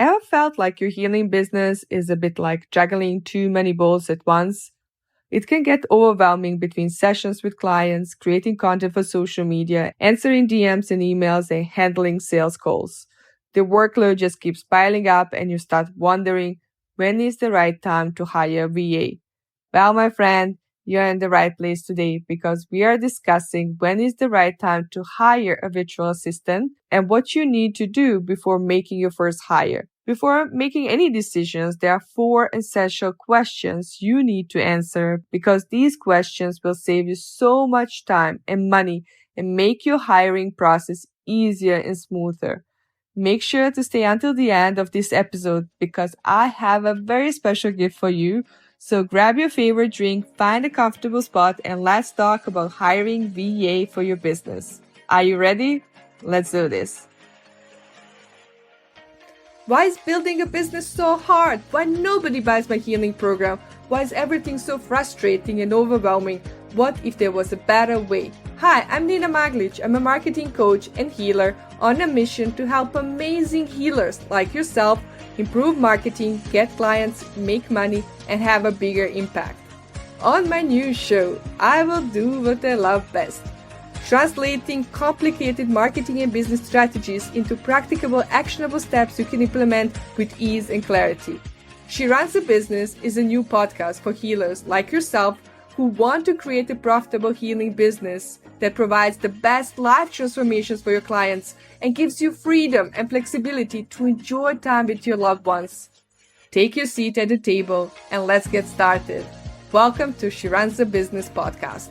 Ever felt like your healing business is a bit like juggling too many balls at once? It can get overwhelming between sessions with clients, creating content for social media, answering DMs and emails, and handling sales calls. The workload just keeps piling up and you start wondering, when is the right time to hire a VA? Well, my friend, you're in the right place today because we are discussing when is the right time to hire a virtual assistant and what you need to do before making your first hire. Before making any decisions, there are 4 essential questions you need to answer because these questions will save you so much time and money and make your hiring process easier and smoother. Make sure to stay until the end of this episode because I have a very special gift for you. So grab your favorite drink, find a comfortable spot, and let's talk about hiring VA for your business. Are you ready? Let's do this. Why is building a business so hard? Why nobody buys my healing program? Why is everything so frustrating and overwhelming? What if there was a better way? Hi, I'm Nina Maglic. I'm a marketing coach and healer on a mission to help amazing healers like yourself improve marketing, get clients, make money, and have a bigger impact. On my new show, I will do what I love best. Translating complicated marketing and business strategies into practicable, actionable steps you can implement with ease and clarity. She Runs a Business is a new podcast for healers like yourself who want to create a profitable healing business that provides the best life transformations for your clients and gives you freedom and flexibility to enjoy time with your loved ones. Take your seat at the table and let's get started. Welcome to She Runs a Business podcast.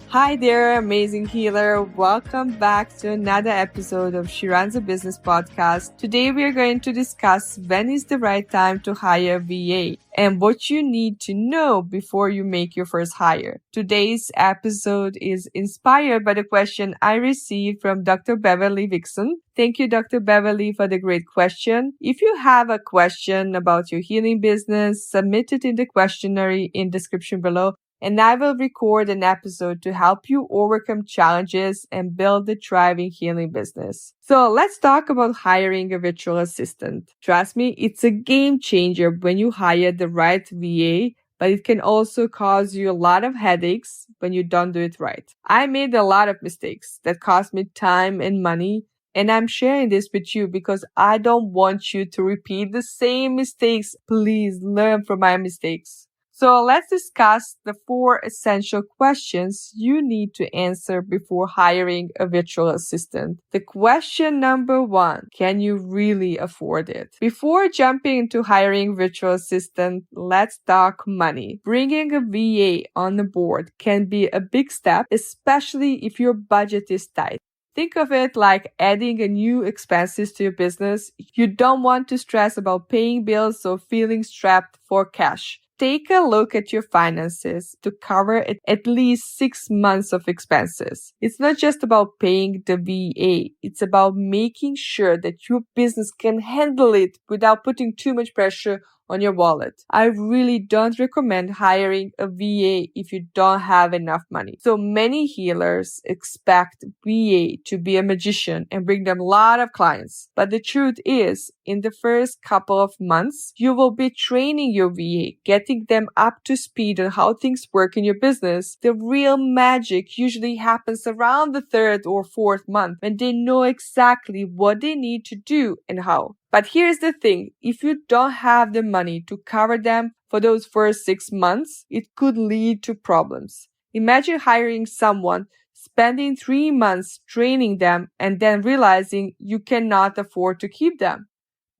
Hi there, amazing healer. Welcome back to another episode of She Runs a Business podcast. Today we are going to discuss when is the right time to hire a VA and what you need to know before you make your first hire. Today's episode is inspired by the question I received from Dr. Beverly Vixen. Thank you, Dr. Beverly, for the great question. If you have a question about your healing business, submit it in the questionnaire in the description below. And I will record an episode to help you overcome challenges and build a thriving healing business. So let's talk about hiring a virtual assistant. Trust me, it's a game changer when you hire the right VA, but it can also cause you a lot of headaches when you don't do it right. I made a lot of mistakes that cost me time and money, and I'm sharing this with you because I don't want you to repeat the same mistakes. Please learn from my mistakes. So let's discuss the 4 essential questions you need to answer before hiring a virtual assistant. The question number 1, can you really afford it? Before jumping into hiring virtual assistant, let's talk money. Bringing a VA on the board can be a big step, especially if your budget is tight. Think of it like adding a new expenses to your business. You don't want to stress about paying bills or feeling strapped for cash. Take a look at your finances to cover at least 6 months of expenses. It's not just about paying the VA. It's about making sure that your business can handle it without putting too much pressure on your wallet. I really don't recommend hiring a VA if you don't have enough money. So many healers expect VA to be a magician and bring them a lot of clients. But the truth is, in the first couple of months, you will be training your VA, getting them up to speed on how things work in your business. The real magic usually happens around the 3rd or 4th month when they know exactly what they need to do and how. But here's the thing, if you don't have the money to cover them for those first 6 months, it could lead to problems. Imagine hiring someone, spending 3 months training them, and then realizing you cannot afford to keep them.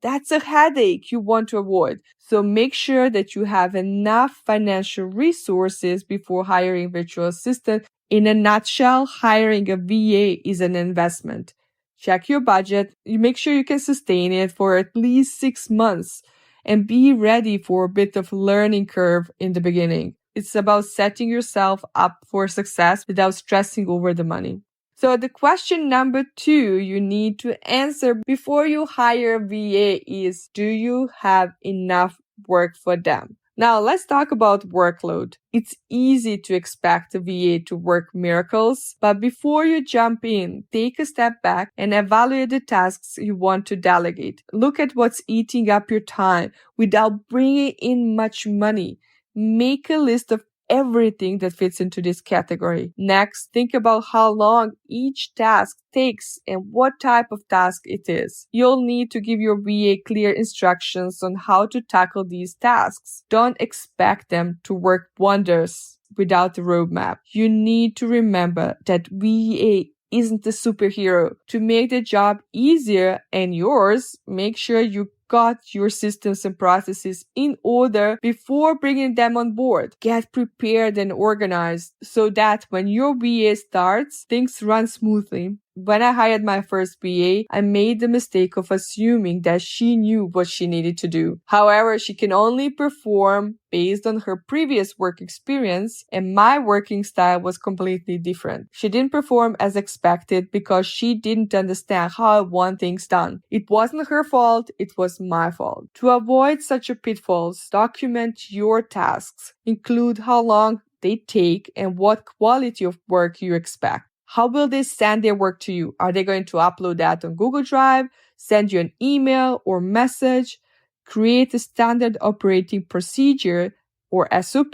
That's a headache you want to avoid. So make sure that you have enough financial resources before hiring a virtual assistant. In a nutshell, hiring a VA is an investment. Check your budget. You make sure you can sustain it for at least 6 months and be ready for a bit of learning curve in the beginning. It's about setting yourself up for success without stressing over the money. So the question number 2 you need to answer before you hire a VA is, do you have enough work for them? Now, let's talk about workload. It's easy to expect a VA to work miracles, but before you jump in, take a step back and evaluate the tasks you want to delegate. Look at what's eating up your time without bringing in much money. Make a list of everything that fits into this category. Next, think about how long each task takes and what type of task it is. You'll need to give your VA clear instructions on how to tackle these tasks. Don't expect them to work wonders without a roadmap. You need to remember that VA isn't a superhero. To make the job easier and yours, make sure you got your systems and processes in order before bringing them on board. Get prepared and organized so that when your VA starts, things run smoothly. When I hired my first VA, I made the mistake of assuming that she knew what she needed to do. However, she can only perform based on her previous work experience, and my working style was completely different. She didn't perform as expected because she didn't understand how I want things done. It wasn't her fault, it was my fault. To avoid such a pitfalls, document your tasks. Include how long they take and what quality of work you expect. How will they send their work to you? Are they going to upload that on Google Drive, send you an email or message? Create a standard operating procedure or SOP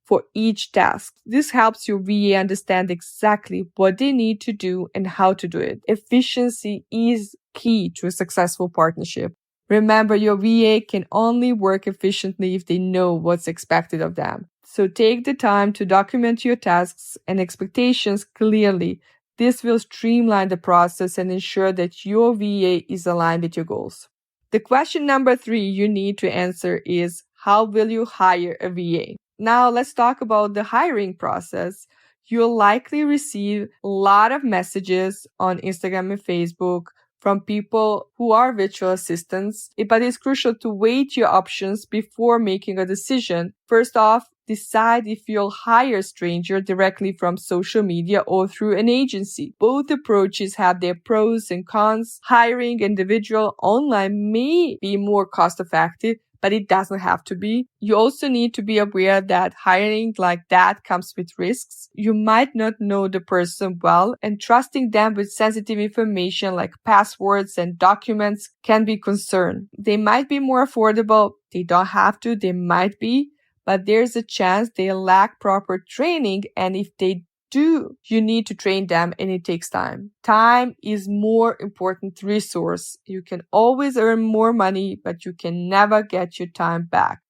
for each task. This helps your VA understand exactly what they need to do and how to do it. Efficiency is key to a successful partnership. Remember, your VA can only work efficiently if they know what's expected of them. So take the time to document your tasks and expectations clearly. This will streamline the process and ensure that your VA is aligned with your goals. The question number 3 you need to answer is, how will you hire a VA? Now let's talk about the hiring process. You'll likely receive a lot of messages on Instagram and Facebook from people who are virtual assistants, but it's crucial to weigh your options before making a decision. First off, decide if you'll hire a stranger directly from social media or through an agency. Both approaches have their pros and cons. Hiring individual online may be more cost effective, but it doesn't have to be. You also need to be aware that hiring like that comes with risks. You might not know the person well, and trusting them with sensitive information like passwords and documents can be a concern. They might be more affordable. They don't have to. They might be. But there's a chance they lack proper training, and if they do, you need to train them, and it takes time. Time is more important resource. You can always earn more money, but you can never get your time back.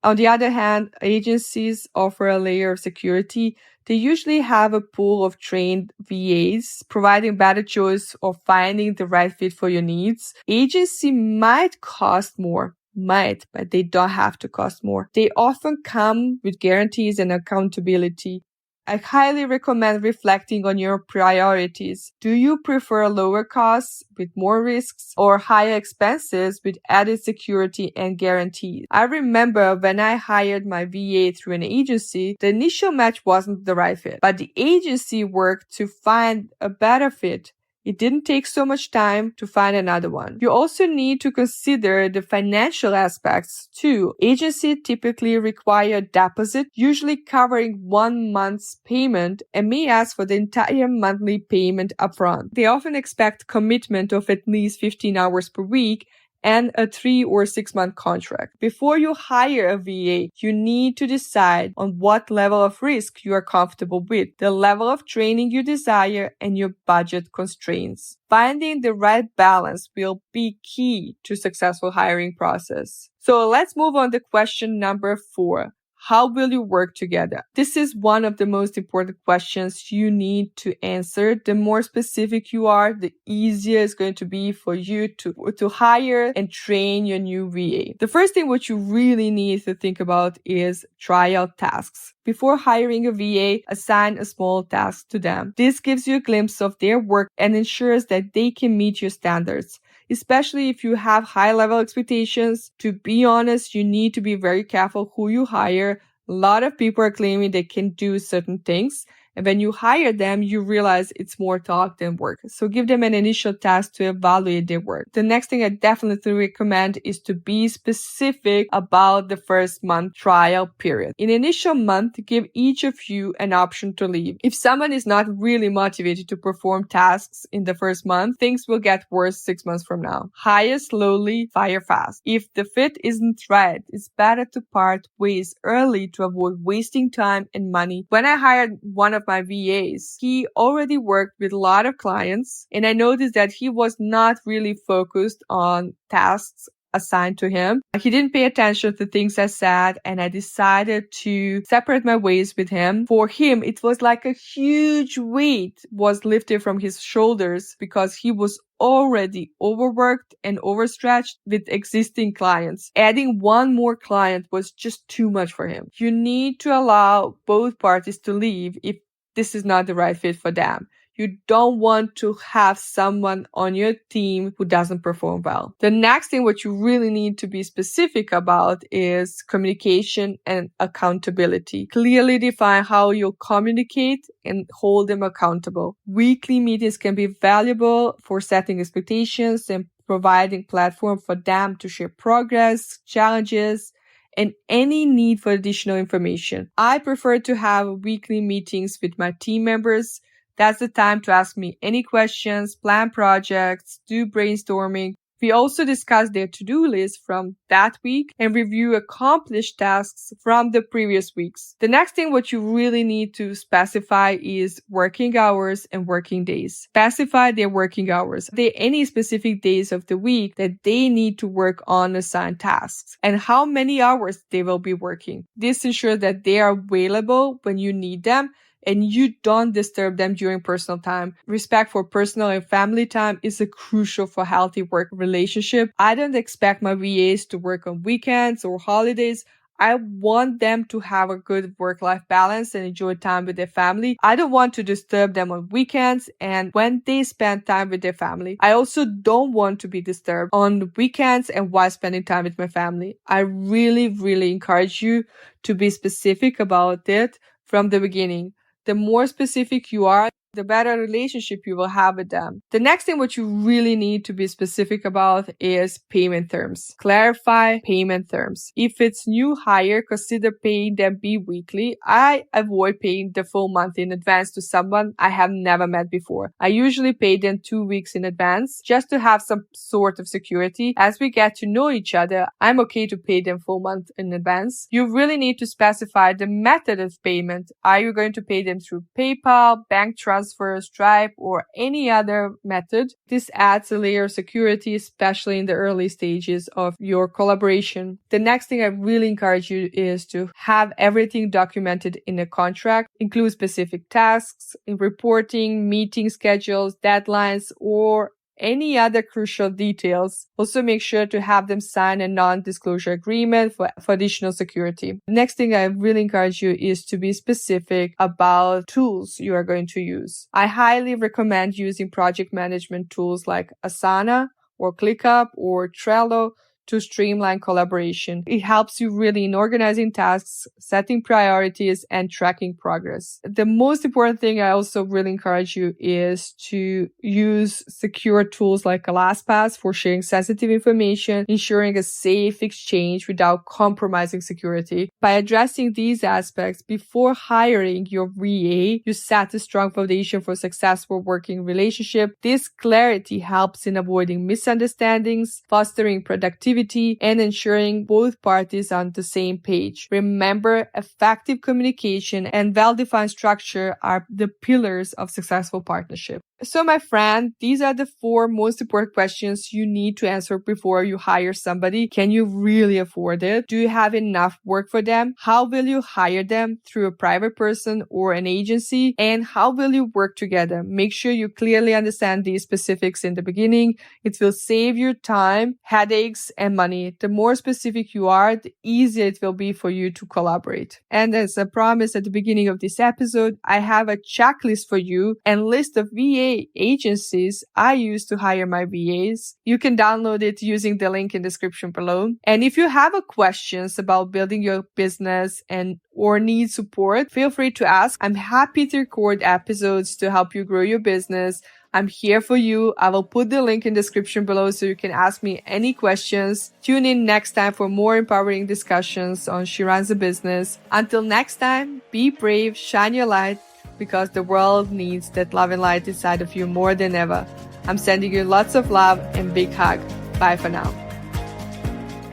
On the other hand, agencies offer a layer of security. They usually have a pool of trained VAs, providing better choice of finding the right fit for your needs. Agency might cost more. But they don't have to cost more. They often come with guarantees and accountability. I highly recommend reflecting on your priorities. Do you prefer lower costs with more risks or higher expenses with added security and guarantees? I remember when I hired my VA through an agency, the initial match wasn't the right fit, but the agency worked to find a better fit. It didn't take so much time to find another one. You also need to consider the financial aspects too. Agencies typically require a deposit, usually covering 1 month's payment, and may ask for the entire monthly payment upfront. They often expect commitment of at least 15 hours per week and a 3 or 6 month contract. Before you hire a VA, you need to decide on what level of risk you are comfortable with, the level of training you desire, and your budget constraints. Finding the right balance will be key to successful hiring process. So let's move on to question number 4. How will you work together? This is one of the most important questions you need to answer. The more specific you are, the easier it's going to be for you to hire and train your new VA. The first thing what you really need to think about is tryout tasks. Before hiring a VA, assign a small task to them. This gives you a glimpse of their work and ensures that they can meet your standards. Especially if you have high-level expectations. To be honest, you need to be very careful who you hire. A lot of people are claiming they can do certain things, And when you hire them, you realize it's more talk than work. So give them an initial task to evaluate their work. The next thing I definitely recommend is to be specific about the first month trial period. In initial month, give each of you an option to leave. If someone is not really motivated to perform tasks in the first month, things will get worse 6 months from now. Hire slowly, fire fast. If the fit isn't right, it's better to part ways early to avoid wasting time and money. When I hired one of my VAs, he already worked with a lot of clients, and I noticed that he was not really focused on tasks assigned to him. He didn't pay attention to things I said, and I decided to separate my ways with him. For him, it was like a huge weight was lifted from his shoulders because he was already overworked and overstretched with existing clients. Adding one more client was just too much for him. You need to allow both parties to leave if this is not the right fit for them. You don't want to have someone on your team who doesn't perform well. The next thing what you really need to be specific about is communication and accountability. Clearly define how you communicate and hold them accountable. Weekly meetings can be valuable for setting expectations and providing platform for them to share progress, challenges, and any need for additional information. I prefer to have weekly meetings with my team members. That's the time to ask me any questions, plan projects, do brainstorming. We also discuss their to-do list from that week and review accomplished tasks from the previous weeks. The next thing what you really need to specify is working hours and working days. Specify their working hours. Are there any specific days of the week that they need to work on assigned tasks and how many hours they will be working. This ensures that they are available when you need them and you don't disturb them during personal time. Respect for personal and family time is crucial for healthy work relationship. I don't expect my VAs to work on weekends or holidays. I want them to have a good work-life balance and enjoy time with their family. I don't want to disturb them on weekends and when they spend time with their family. I also don't want to be disturbed on the weekends and while spending time with my family. I really encourage you to be specific about it from the beginning. The more specific you are, the better relationship you will have with them. The next thing what you really need to be specific about is payment terms. Clarify payment terms. If it's new hire, consider paying them bi-weekly. I avoid paying the full month in advance to someone I have never met before. I usually pay them 2 weeks in advance just to have some sort of security. As we get to know each other, I'm okay to pay them full month in advance. You really need to specify the method of payment. Are you going to pay them through PayPal, bank transfer, Stripe, or any other method? This adds a layer of security, especially in the early stages of your collaboration. The next thing I really encourage you is to have everything documented in a contract, include specific tasks, in reporting, meeting schedules, deadlines, or any other crucial details. Also make sure to have them sign a non-disclosure agreement for additional security. Next thing I really encourage you is to be specific about tools you are going to use. I highly recommend using project management tools like Asana or ClickUp or Trello to streamline collaboration. It helps you really in organizing tasks, setting priorities, and tracking progress. The most important thing I also really encourage you is to use secure tools like LastPass for sharing sensitive information, ensuring a safe exchange without compromising security. By addressing these aspects before hiring your VA, you set a strong foundation for a successful working relationship. This clarity helps in avoiding misunderstandings, fostering productivity, and ensuring both parties are on the same page. Remember, effective communication and well-defined structure are the pillars of successful partnership. So my friend, these are the 4 most important questions you need to answer before you hire somebody. Can you really afford it? Do you have enough work for them? How will you hire them? Through a private person or an agency? And how will you work together? Make sure you clearly understand these specifics in the beginning. It will save you time, headaches, and money. The more specific you are, the easier it will be for you to collaborate. And as I promised at the beginning of this episode, I have a checklist for you and list of VA VA agencies I use to hire my VAs. You can download it using the link in the description below. And if you have questions about building your business or need support, feel free to ask. I'm happy to record episodes to help you grow your business. I'm here for you. I will put the link in the description below so you can ask me any questions. Tune in next time for more empowering discussions on She Runs a Business. Until next time, be brave, shine your light, because the world needs that love and light inside of you more than ever. I'm sending you lots of love and big hug. Bye for now.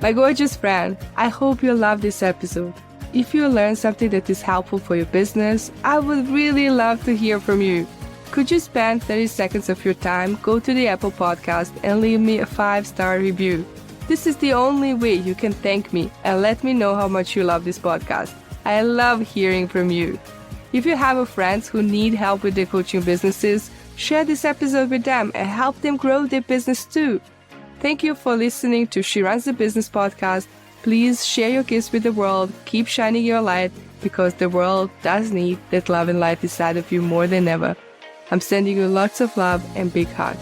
My gorgeous friend, I hope you love this episode. If you learned something that is helpful for your business, I would really love to hear from you. Could you spend 30 seconds of your time, go to the Apple Podcast and leave me a 5-star review? This is the only way you can thank me and let me know how much you love this podcast. I love hearing from you. If you have friends who need help with their coaching businesses, share this episode with them and help them grow their business too. Thank you for listening to She Runs the Business podcast. Please share your gifts with the world. Keep shining your light, because the world does need that love and light inside of you more than ever. I'm sending you lots of love and big hug.